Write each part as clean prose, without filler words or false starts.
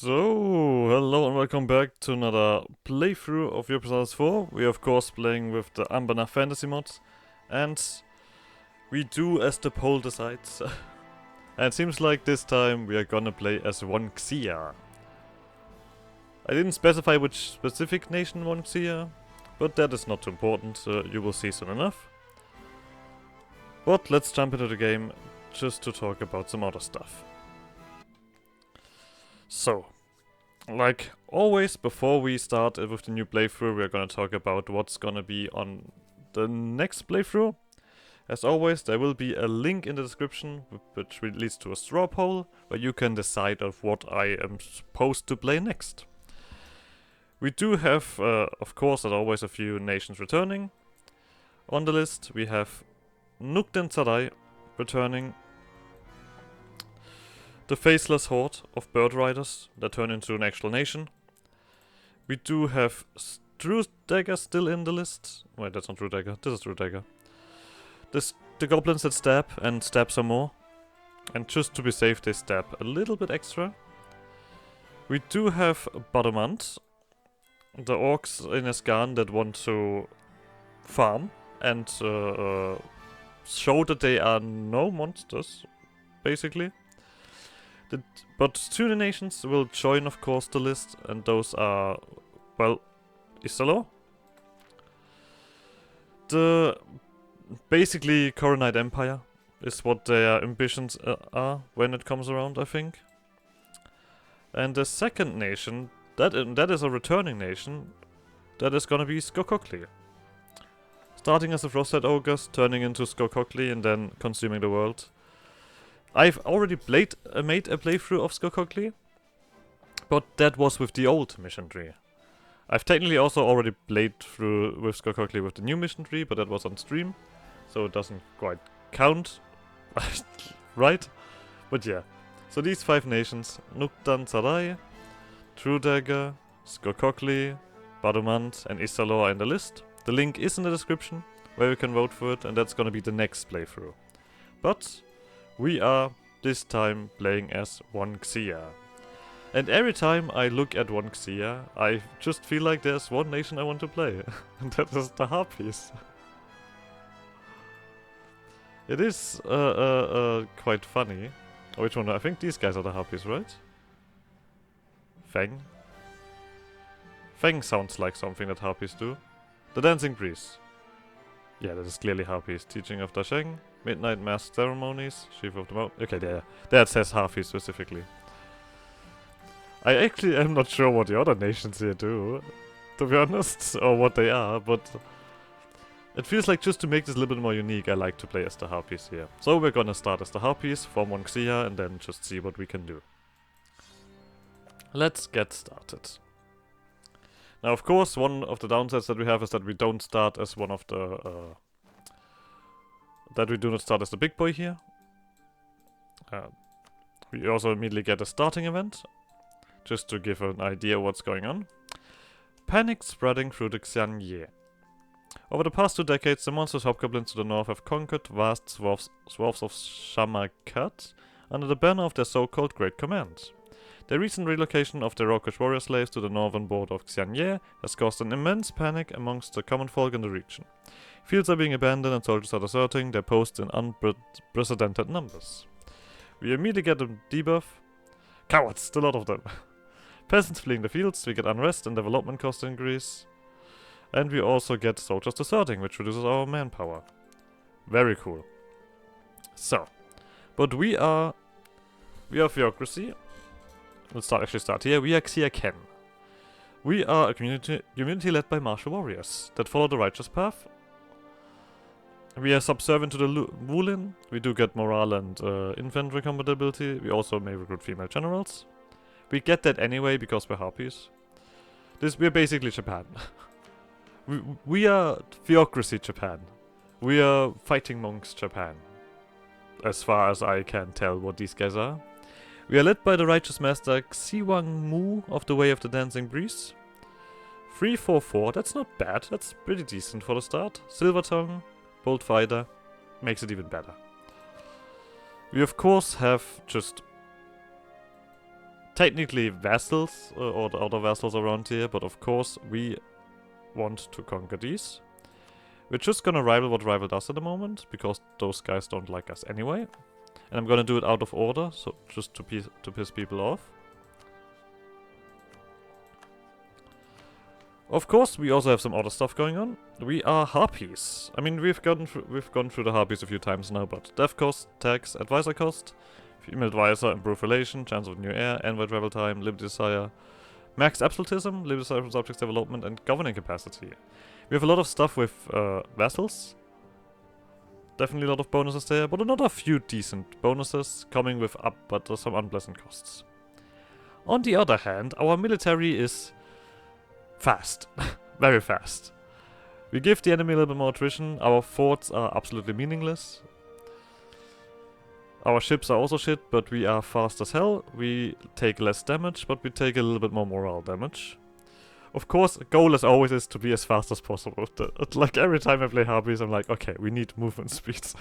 So, hello and welcome back to another playthrough of EU4. We are of course playing with the Anbennar fantasy mods, and we do as the poll decides. And it seems like this time we are gonna play as one Xia. I didn't specify which specific nation one Xia, but that is not too important, you will see soon enough. But let's jump into the game just to talk about some other stuff. So, like always, before we start with the new playthrough, we're gonna talk about what's gonna be on the next playthrough. As always, there will be a link in the description, which leads to a straw poll, where you can decide of what I am supposed to play next. We do have, of course, as always, a few nations returning. On the list, we have Nukden Sarai returning. The faceless horde of bird riders that turn into an actual nation. We do have True Dagger still in the list. Wait, that's not True Dagger. This is True Dagger. The goblins that stab and stab some more. And just to be safe, they stab a little bit extra. We do have Badumant, the orcs in Escan that want to farm and show that they are no monsters, basically. But two new nations will join, of course, the list, and those are, well, Isalo. The basically Coronite Empire is what their ambitions are when it comes around, I think. And the second nation, that is a returning nation, that is gonna be Skokokli. Starting as a Frostlight Ogres, turning into Skokokli, and then consuming the world. I've already made a playthrough of Skokokli, but that was with the old mission tree. I've technically also already played through with Skokokli with the new mission tree, but that was on stream, so it doesn't quite count, right? But yeah, so these 5 nations, Nukdan Sarai, True Dagger, Skokokli, Badumant and Isalo are in the list. The link is in the description, where you can vote for it, and that's gonna be the next playthrough. But we are, this time, playing as one Xia. And every time I look at one Xia, I just feel like there's one nation I want to play. And that is the Harpies. It is quite funny. Which one? I think these guys are the Harpies, right? Feng? Feng sounds like something that Harpies do. The Dancing Breeze. Yeah, that is clearly Harpies. Teaching of Dasheng. Midnight Mask Ceremonies, Chief of the Mountain. Okay, there. That says Harpies specifically. I actually am not sure what the other nations here do, to be honest, or what they are, but it feels like just to make this a little bit more unique, I like to play as the Harpies here. So we're gonna start as the Harpies, form one Xia, and then just see what we can do. Let's get started. Now, of course, one of the downsides that we have is that we don't start as one of the that we do not start as the big boy here. We also immediately get a starting event, just to give an idea of what's going on. Panic spreading through the Xianye. Over the past 2 decades, the monstrous hobgoblins to the north have conquered vast swaths of Shamakat under the banner of their so-called Great Command. The recent relocation of the Rokish warrior slaves to the northern border of Xianye has caused an immense panic amongst the common folk in the region. Fields are being abandoned and soldiers are deserting their posts in unprecedented numbers. We immediately get a debuff. Cowards, a lot of them. Peasants fleeing the fields, we get unrest and development cost increase. And we also get soldiers deserting, which reduces our manpower. Very cool. So, but we are theocracy. We'll start here. We are Xia Ken. We are a community led by martial warriors that follow the righteous path. We are subservient to the Wulin. We do get morale and infantry compatibility. We also may recruit female generals. We get that anyway because we're Harpies. We're basically Japan. we are theocracy Japan. We are fighting monks Japan. As far as I can tell what these guys are. We are led by the righteous master Xiwang Mu of the Way of the Dancing Breeze. 344, that's not bad. That's pretty decent for the start. Silver Tongue. Bold Fighter makes it even better. We of course have just technically vassals or the other vassals around here, but of course we want to conquer these. We're just gonna rival what rival does at the moment, because those guys don't like us anyway. And I'm gonna do it out of order, so just to piss people off. Of course, we also have some other stuff going on. We are harpies. I mean, we've gone through the harpies a few times now, but death cost, tax, advisor cost, female advisor, improved relation, chance of new heir, envoy travel time, liberty desire, max absolutism, liberty desire from subjects development, and governing capacity. We have a lot of stuff with vassals. Definitely a lot of bonuses there, but another few decent bonuses coming with but some unpleasant costs. On the other hand, our military is fast. Very fast. We give the enemy a little bit more attrition. Our forts are absolutely meaningless. Our ships are also shit, but we are fast as hell. We take less damage, but we take a little bit more morale damage. Of course, goal as always is to be as fast as possible. Like every time I play Harpies, I'm like, okay, we need movement speeds.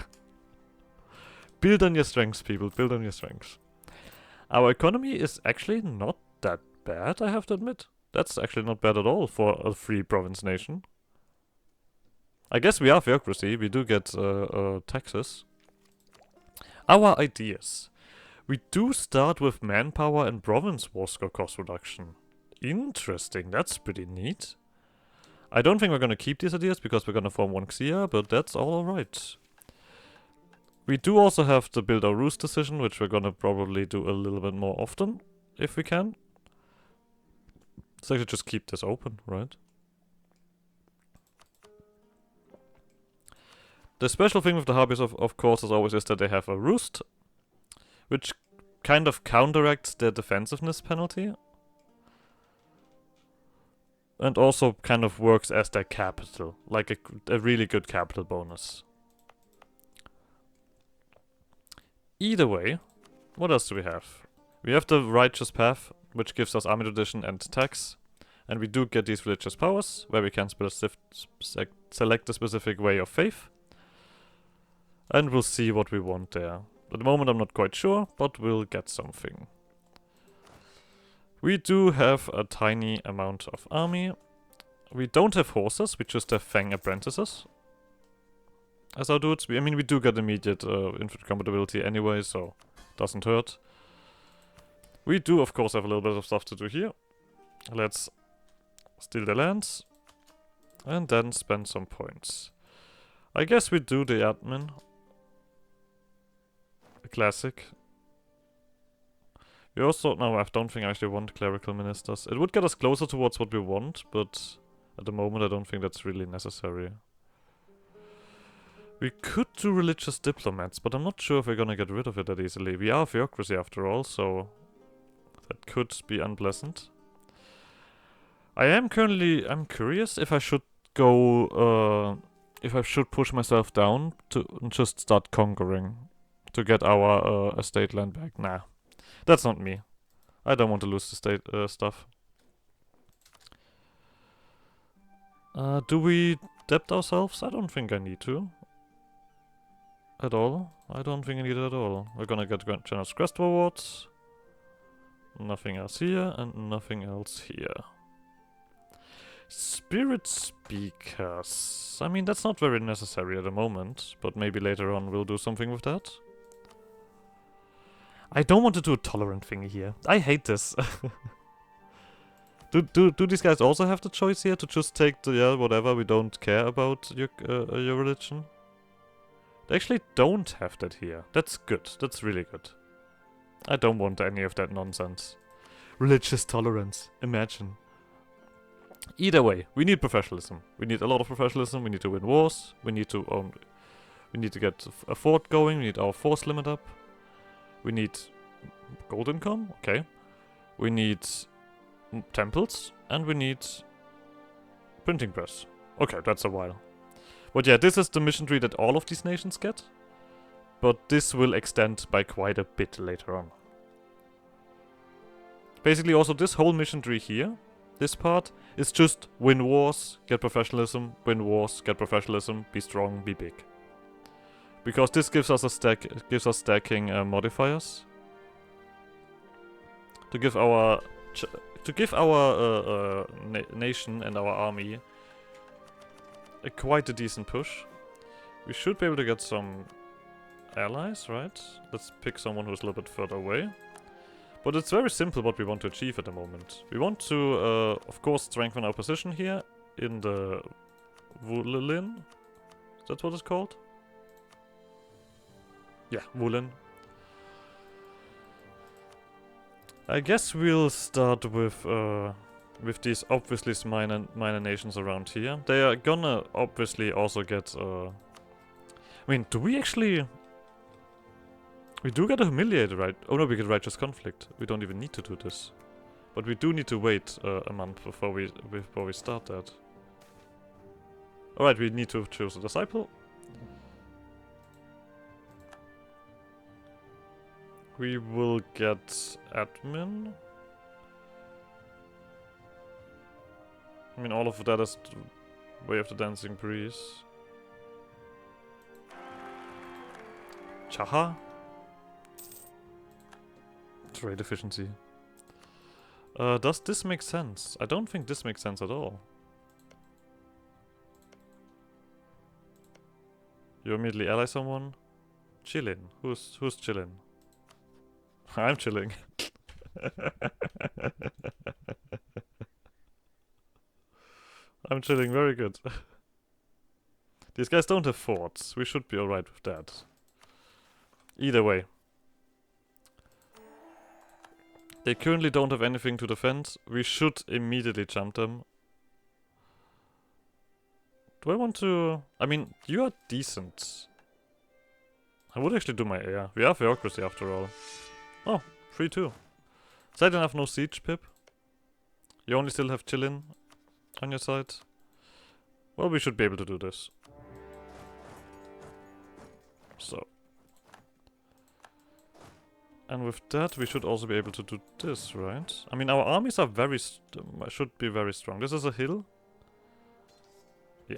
Build on your strengths, people. Build on your strengths. Our economy is actually not that bad, I have to admit. That's actually not bad at all for a free province nation. I guess we are theocracy. We do get taxes. Our ideas. We do start with manpower and province war score cost reduction. Interesting, that's pretty neat. I don't think we're gonna keep these ideas because we're gonna form one Xia, but that's all alright. We do also have the build our roost decision, which we're gonna probably do a little bit more often, if we can. So I should just keep this open, right? The special thing with the Harpies, of course, as always, is that they have a roost, which kind of counteracts their defensiveness penalty. And also kind of works as their capital, like a really good capital bonus. Either way, what else do we have? We have the Righteous Path, which gives us army tradition and tax. And we do get these religious powers, where we can select a specific way of faith. And we'll see what we want there. At the moment I'm not quite sure, but we'll get something. We do have a tiny amount of army. We don't have horses, we just have Fang apprentices. As our dudes. I mean, we do get immediate infantry compatibility anyway, so doesn't hurt. We do, of course, have a little bit of stuff to do here. Let's steal the lands. And then spend some points. I guess we do the admin. The classic. We also, no, I don't think I actually want clerical ministers. It would get us closer towards what we want, but at the moment I don't think that's really necessary. We could do religious diplomats, but I'm not sure if we're gonna get rid of it that easily. We are theocracy after all, so that could be unpleasant. I'm curious if I should go, if I should push myself down to just start conquering to get our estate land back. Nah. That's not me. I don't want to lose the state stuff. Do we debt ourselves? I don't think I need to. At all. I don't think I need it at all. We're gonna get generous crest rewards. Nothing else here, and nothing else here. Spirit speakers. I mean, that's not very necessary at the moment, but maybe later on we'll do something with that. I don't want to do a tolerant thing here. I hate this. do these guys also have the choice here to just take the, yeah, whatever, we don't care about your religion? They actually don't have that here. That's good. That's really good. I don't want any of that nonsense. Religious tolerance. Imagine. Either way, we need professionalism. We need a lot of professionalism. We need to win wars. We need to get a fort going. We need our force limit up. We need gold income, okay. We need temples, and we need printing press. Okay, that's a while. But yeah, this is the mission tree that all of these nations get. But this will extend by quite a bit later on. Basically also this whole mission tree here, this part, is just win wars, get professionalism, win wars, get professionalism, be strong, be big. Because this gives us a stack, gives us stacking modifiers. to give our nation and our army quite a decent push. We should be able to get some allies, right? Let's pick someone who's a little bit further away. But it's very simple what we want to achieve at the moment. We want to, of course, strengthen our position here in the Wulin. Is that what it's called? Yeah, Wulin. I guess we'll start with these obviously minor nations around here. They are gonna obviously also get. I mean, do we actually? We do get a humiliated, right? Oh no, we get righteous conflict. We don't even need to do this, but we do need to wait a month before we start that. All right, we need to choose a disciple. We will get admin. I mean, all of that is Way of the Dancing Breeze. Chaha? Trade efficiency. Does this make sense? I don't think this makes sense at all. You immediately ally someone? Chillin'. Who's chillin'? I'm chilling. I'm chilling, very good. These guys don't have forts. We should be alright with that. Either way. They currently don't have anything to defend. We should immediately jump them. Do I want to... I mean, you are decent. I would actually do my air. We have bureaucracy after all. Oh, 3-2. Sad enough, no siege, Pip. You only still have Chillin on your side. Well, we should be able to do this. So. And with that, we should also be able to do this, right? I mean, our armies are should be very strong. This is a hill. Yeah,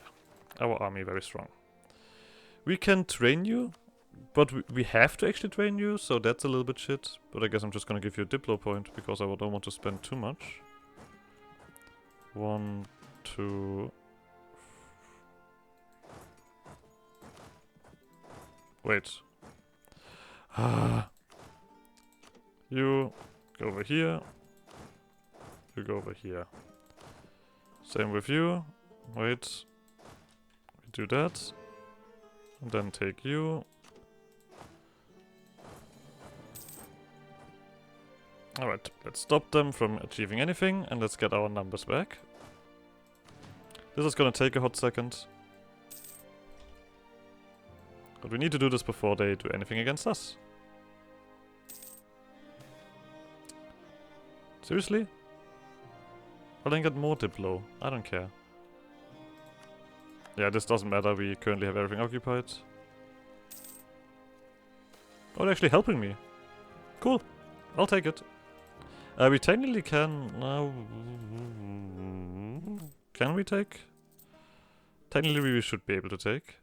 our army very strong. We can train you, but we have to actually train you, so that's a little bit shit. But I guess I'm just gonna give you a Diplo point, because I don't want to spend too much. 1, 2... Wait. You go over here. You go over here. Same with you. Wait. We do that. And then take you. Alright, let's stop them from achieving anything and let's get our numbers back. This is gonna take a hot second. But we need to do this before they do anything against us. Seriously? I'll then get more Diplo. I don't care. Yeah, this doesn't matter. We currently have everything occupied. Oh, they're actually helping me. Cool. I'll take it. We technically can... can we take? Technically we should be able to take.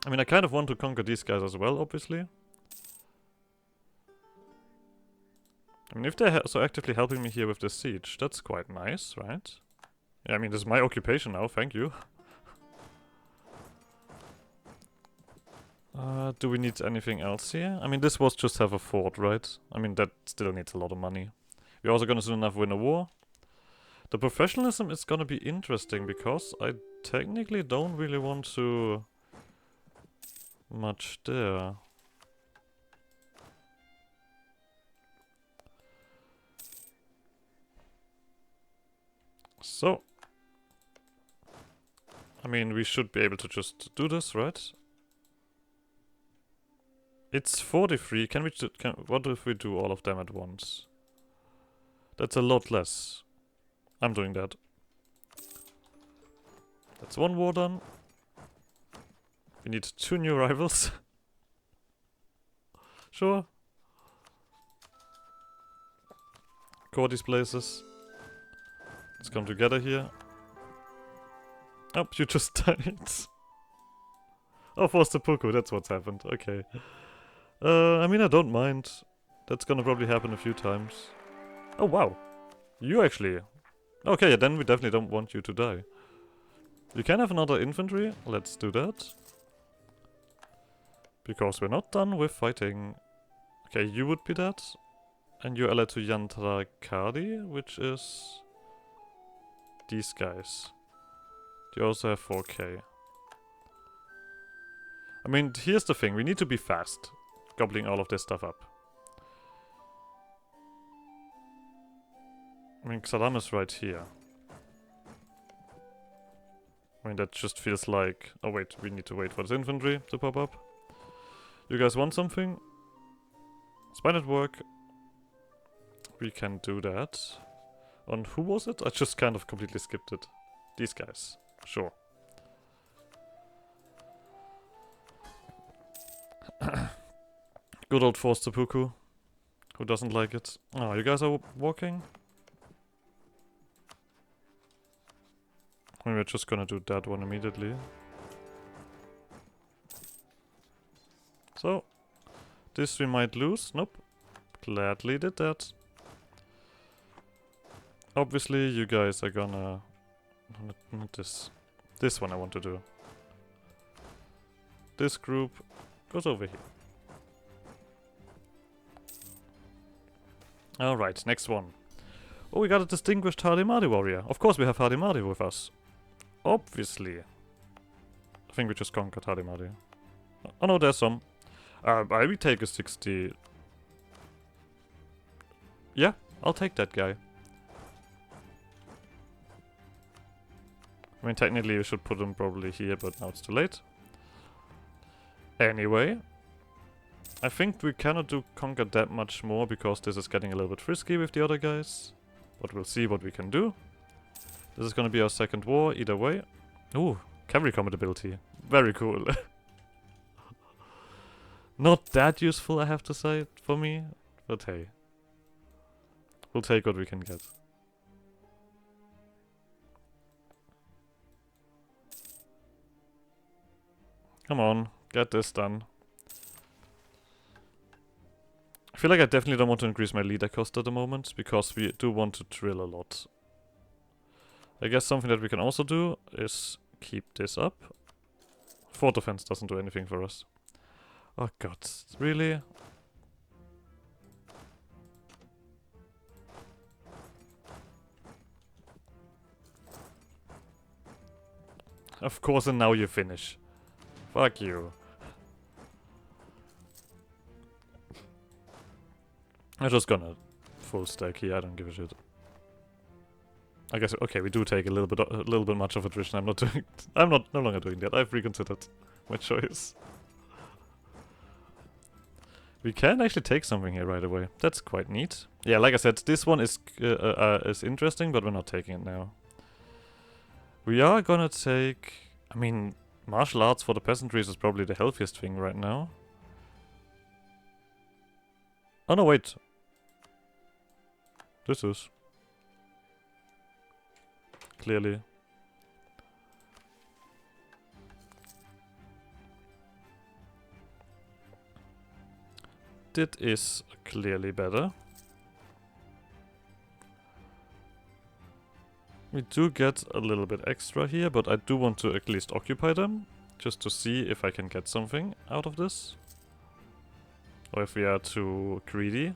I mean, I kind of want to conquer these guys as well, obviously. I mean, if they're so actively helping me here with this siege, that's quite nice, right? Yeah, I mean, this is my occupation now, thank you. Do we need anything else here? I mean, this was just have a fort, right? I mean, that still needs a lot of money. We're also gonna soon enough win a war. The professionalism is gonna be interesting, because I technically don't really want to... much there. So, I mean, we should be able to just do this, right? It's 43. Can we? What if we do all of them at once? That's a lot less. I'm doing that. That's one war done. We need 2 new rivals. Sure. Core these places. Let's come together here. Oh, you just died. Oh, for seppuku, that's what's happened. Okay. I mean, I don't mind. That's gonna probably happen a few times. Oh, wow. You actually... Okay, then we definitely don't want you to die. You can have another infantry. Let's do that. Because we're not done with fighting. Okay, you would be that. And you're allied to Yantrakadi, which is... these guys. You also have 4k. I mean, here's the thing. We need to be fast. Gobbling all of this stuff up. I mean, Xalam is right here. I mean, that just feels like... Oh wait, we need to wait for this infantry to pop up. You guys want something? Spy network. We can do that. On who was it? I just kind of completely skipped it. These guys. Sure. Good old forced seppuku. Who doesn't like it? Oh, you guys are walking? I mean, we're just gonna do that one immediately. So, this we might lose. Nope. Gladly did that. Obviously, you guys are gonna... Not this. This one I want to do. This group goes over here. Alright, next one. Oh, we got a distinguished Harimari warrior. Of course we have Harimari with us. Obviously. I think we just conquered Harimari. Oh no, there's some. I will take a 60. Yeah, I'll take that guy. I mean, technically we should put him probably here, but now it's too late. Anyway. I think we cannot do conquer that much more because this is getting a little bit frisky with the other guys. But we'll see what we can do. This is gonna be our second war, either way. Ooh, cavalry combat ability. Very cool. Not that useful, I have to say, for me. But hey. We'll take what we can get. Come on, get this done. I feel like I definitely don't want to increase my leader cost at the moment, because we do want to drill a lot. I guess something that we can also do is keep this up. Fort defense doesn't do anything for us. Oh god, really? Of course, and now you finish. Fuck you. I'm just gonna full stack here, I don't give a shit. I guess, okay, we do take a little bit much of attrition. I'm not doing... no longer doing that. I've reconsidered my choice. We can actually take something here right away. That's quite neat. Yeah, like I said, this one is interesting, but we're not taking it now. We are gonna take... I mean, martial arts for the peasantries is probably the healthiest thing right now. Oh no, wait. This is... Clearly. That is clearly better. We do get a little bit extra here, but I do want to at least occupy them. Just to see if I can get something out of this. Or if we are too greedy.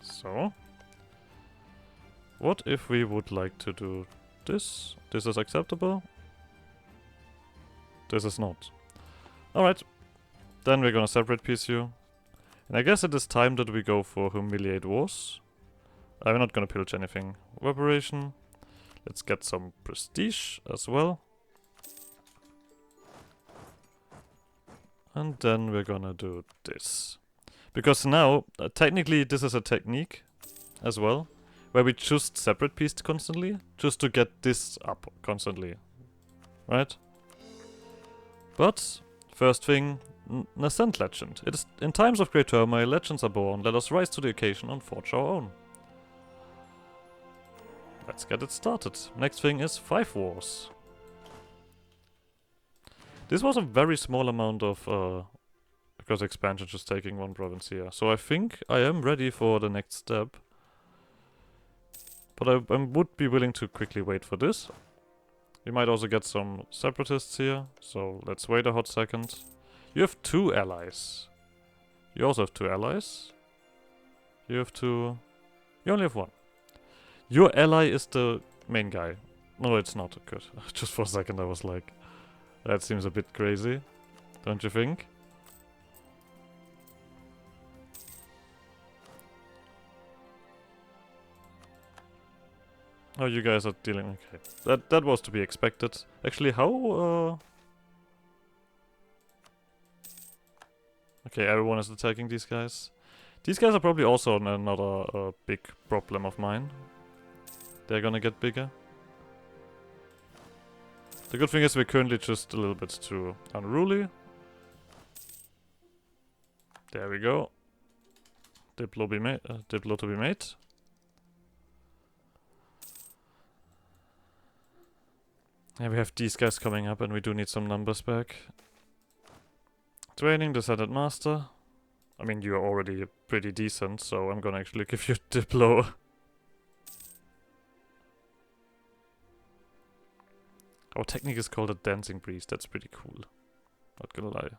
So. What if we would like to do this? This is acceptable. This is not. Alright. Then we're gonna separate piece you. And I guess it is time that we go for humiliate wars. I'm not gonna pillage anything. Reparation. Let's get some prestige as well. And then we're gonna do this. Because now, technically this is a technique as well. Where we just separate piece constantly. Just to get this up constantly. Right? But, first thing, Nascent Legend. It is in times of great turmoil, legends are born. Let us rise to the occasion and forge our own. Let's get it started. Next thing is 5 wars. This was a very small amount of Because expansion just taking one province here. So I think I am ready for the next step. But I would be willing to quickly wait for this. We might also get some separatists here. So let's wait a hot second. You have 2 allies. You also have 2 allies. You have 2... You only have 1. Your ally is the main guy. No, it's not. Good. Just for a second I was like... That seems a bit crazy. Don't you think? Oh, you guys are dealing... Okay. That was to be expected. Actually, how... Okay, everyone is attacking these guys. These guys are probably also another big problem of mine. They're gonna get bigger. The good thing is we're currently just a little bit too unruly. There we go. Diplo to be made. Yeah, we have these guys coming up and we do need some numbers back. Training the Senate Master. I mean, you're already pretty decent, so I'm gonna actually give you Diplo. Our technique is called a Dancing Priest. That's pretty cool. Not gonna lie.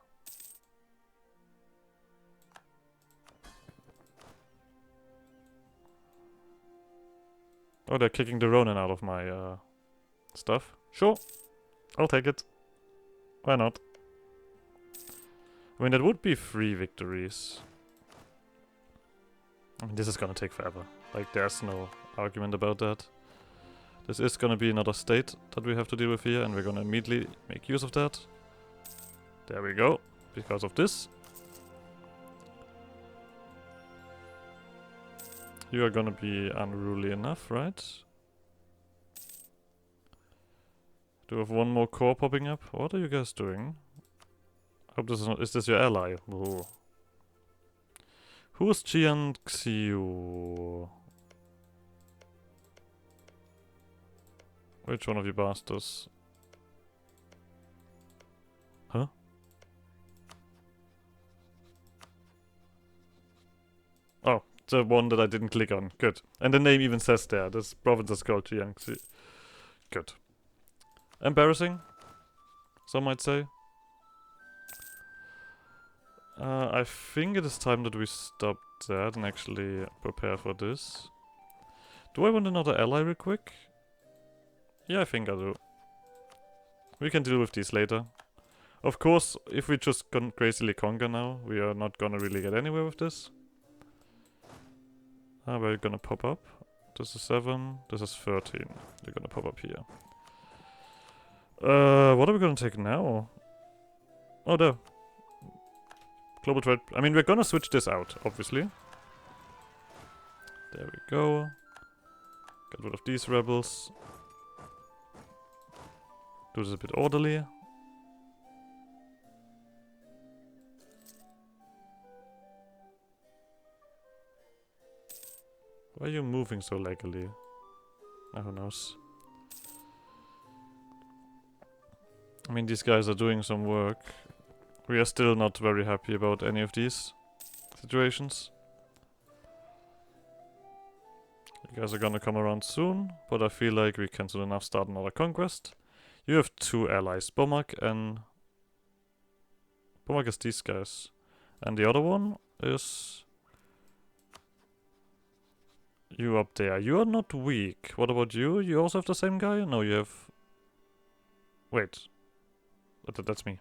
Oh, they're kicking the Ronin out of my stuff. Sure. I'll take it. Why not? I mean, that would be 3 victories. I mean, this is gonna take forever. Like, there's no argument about that. This is gonna be another state that we have to deal with here, and we're gonna immediately make use of that. There we go. Because of this. You are gonna be unruly enough, right? Do we have one more core popping up? What are you guys doing? Hope this is not... Is this your ally? Ooh. Who's Jian Xiu? Which one of you bastards? Huh? Oh, the one that I didn't click on. Good. And the name even says there. This province is called Jiangxi. Good. Embarrassing, some might say. I think it is time that we stop that and actually prepare for this. Do I want another ally real quick? Yeah, I think I do. We can deal with these later. Of course, if we just crazily conquer now, we are not gonna really get anywhere with this. We're gonna pop up. This is 7, this is 13. They're gonna pop up here. What are we gonna take now? Oh, there. Global trade. I mean, we're gonna switch this out, obviously. There we go. Get rid of these rebels. Do this a bit orderly. Why are you moving so laggily? Who knows? I mean, these guys are doing some work. We are still not very happy about any of these situations. You guys are gonna come around soon, but I feel like we can soon enough start another conquest. You have 2 allies, Bomak and... Bomak is these guys. And the other one is... You up there. You are not weak. What about you? You also have the same guy? No, you have... Wait. That's me.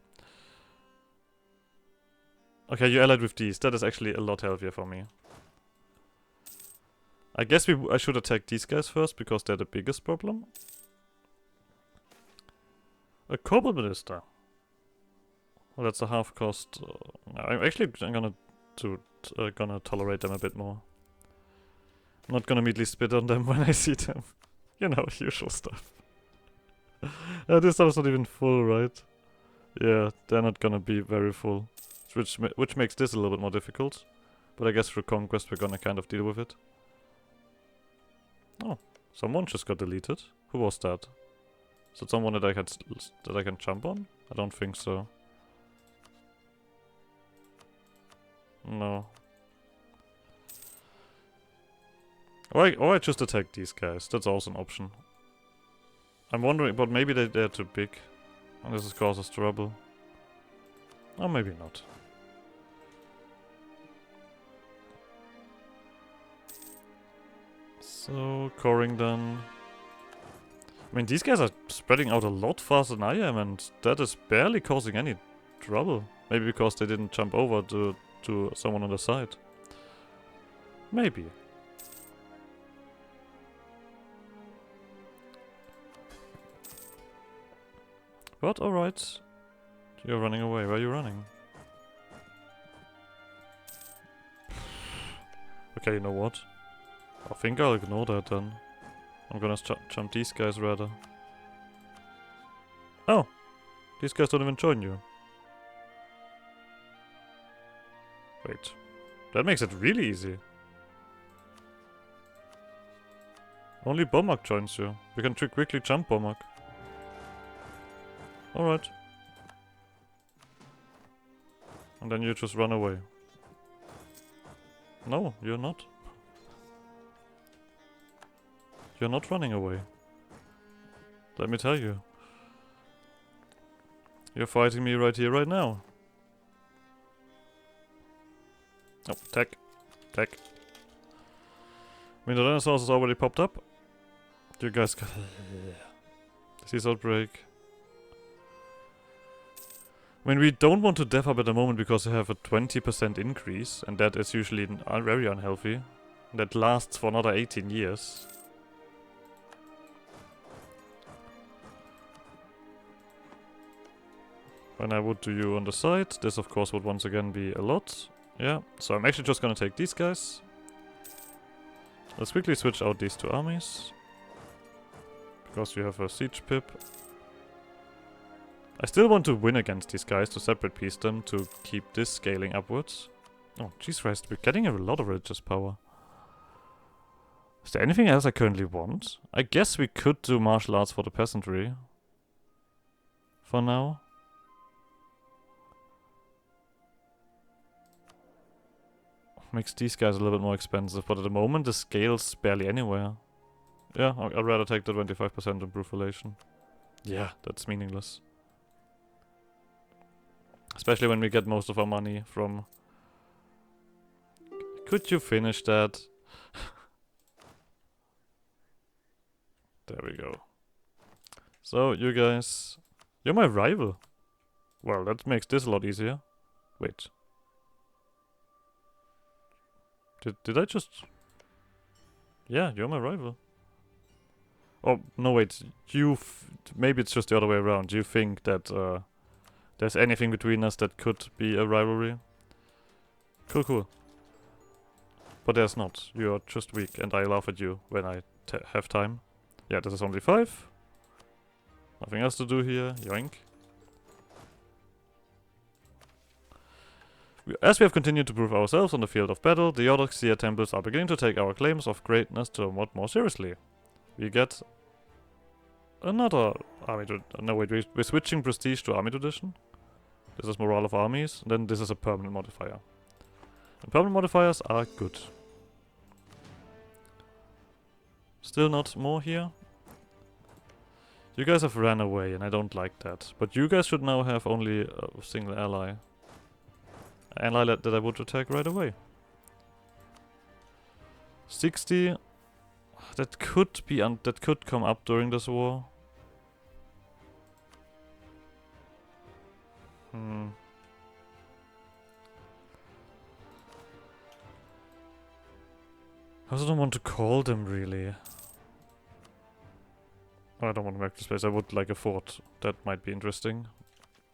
Okay, you allied with these. That is actually a lot healthier for me. I guess I should attack these guys first, because they're the biggest problem. A Cobalt Minister. Well, that's a half cost. I'm gonna tolerate them a bit more. I'm not gonna immediately spit on them when I see them. You know, usual stuff. This stuff is not even full, right? Yeah, they're not gonna be very full. Which makes this a little bit more difficult. But I guess for Conquest we're gonna kind of deal with it. Oh, someone just got deleted. Who was that? Is it someone that I can jump on? I don't think so. No. Or I just attack these guys. That's also an option. I'm wondering, but maybe they're too big. And this causes trouble. Or maybe not. So, coring done. I mean, these guys are spreading out a lot faster than I am, and that is barely causing any trouble. Maybe because they didn't jump over to someone on the side. Maybe. But alright. You're running away. Where are you running? Okay, you know what? I think I'll ignore that then. I'm gonna jump these guys rather. Oh! These guys don't even join you. Wait. That makes it really easy. Only Bomak joins you. We can quickly jump Bomak. Alright. And then you just run away. No, you're not. You're not running away. Let me tell you. You're fighting me right here, right now. Oh, tech. Tech. I mean, the dinosaurs has already popped up. You guys got... Disease outbreak. I mean, we don't want to dev up at the moment because they have a 20% increase, and that is usually very unhealthy. That lasts for another 18 years. When I would do you on the side, this of course would once again be a lot. Yeah, so I'm actually just gonna take these guys. Let's quickly switch out these two armies. Because we have a siege pip. I still want to win against these guys to separate piece them to keep this scaling upwards. Oh, Jesus Christ, we're getting a lot of religious power. Is there anything else I currently want? I guess we could do martial arts for the peasantry. For now. Makes these guys a little bit more expensive, but at the moment the scale's barely anywhere. Yeah, I'd rather take the 25% improve relation. Yeah, that's meaningless. Especially when we get most of our money from... Could you finish that? There we go. So, you guys... You're my rival. Well, that makes this a lot easier. Wait. Did I just... Yeah, you're my rival. Oh, no wait. Maybe it's just the other way around. You think that there's anything between us that could be a rivalry? Cool, cool. But there's not. You're just weak and I laugh at you when I have time. Yeah, this is only 5. Nothing else to do here. Yoink. As we have continued to prove ourselves on the field of battle, the Orthodoxia temples are beginning to take our claims of greatness somewhat more seriously. We get another army no wait, we're switching prestige to army tradition. This is morale of armies, and then this is a permanent modifier. And permanent modifiers are good. Still not more here. You guys have ran away, and I don't like that. But you guys should now have only a single ally. An ally that I would attack right away. 60. That could be that could come up during this war. I also don't want to call them really. Oh, I don't want to make this place. I would like a fort. That might be interesting.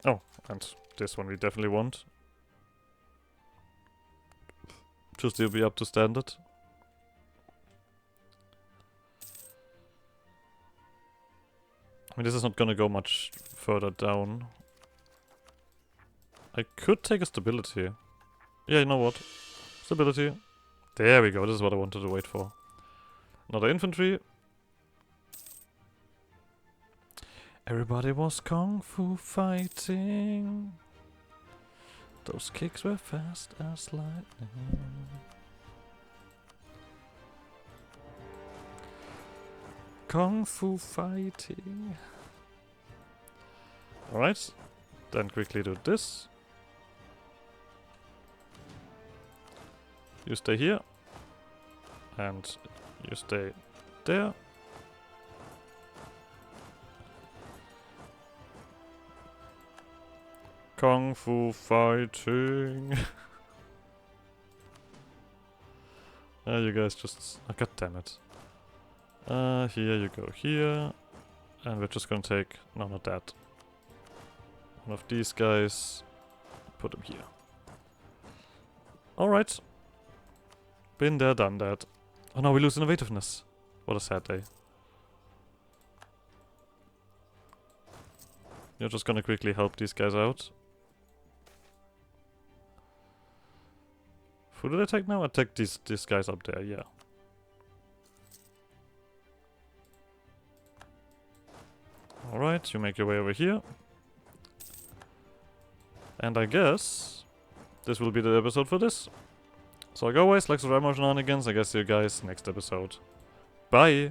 Oh, and this one we definitely want. Just to be up to standard. I mean, this is not gonna go much further down. I could take a stability. Yeah, you know what? Stability. There we go, this is what I wanted to wait for. Another infantry. Everybody was kung fu fighting. Those kicks were fast as lightning. Kung Fu fighting. Alright, then quickly do this. You stay here. And you stay there. Kung Fu fighting. You guys just... Oh, god damn it. Here you go here. And we're just gonna take... No, not that. One of these guys. Put him here. Alright. Been there, done that. Oh no, we lose innovativeness. What a sad day. You're just gonna quickly help these guys out. Who did I take now? I take these guys up there, yeah. Alright, you make your way over here. And I guess this will be the episode for this. So like always, like subscribe more shenanigans. I guess see you guys next episode. Bye!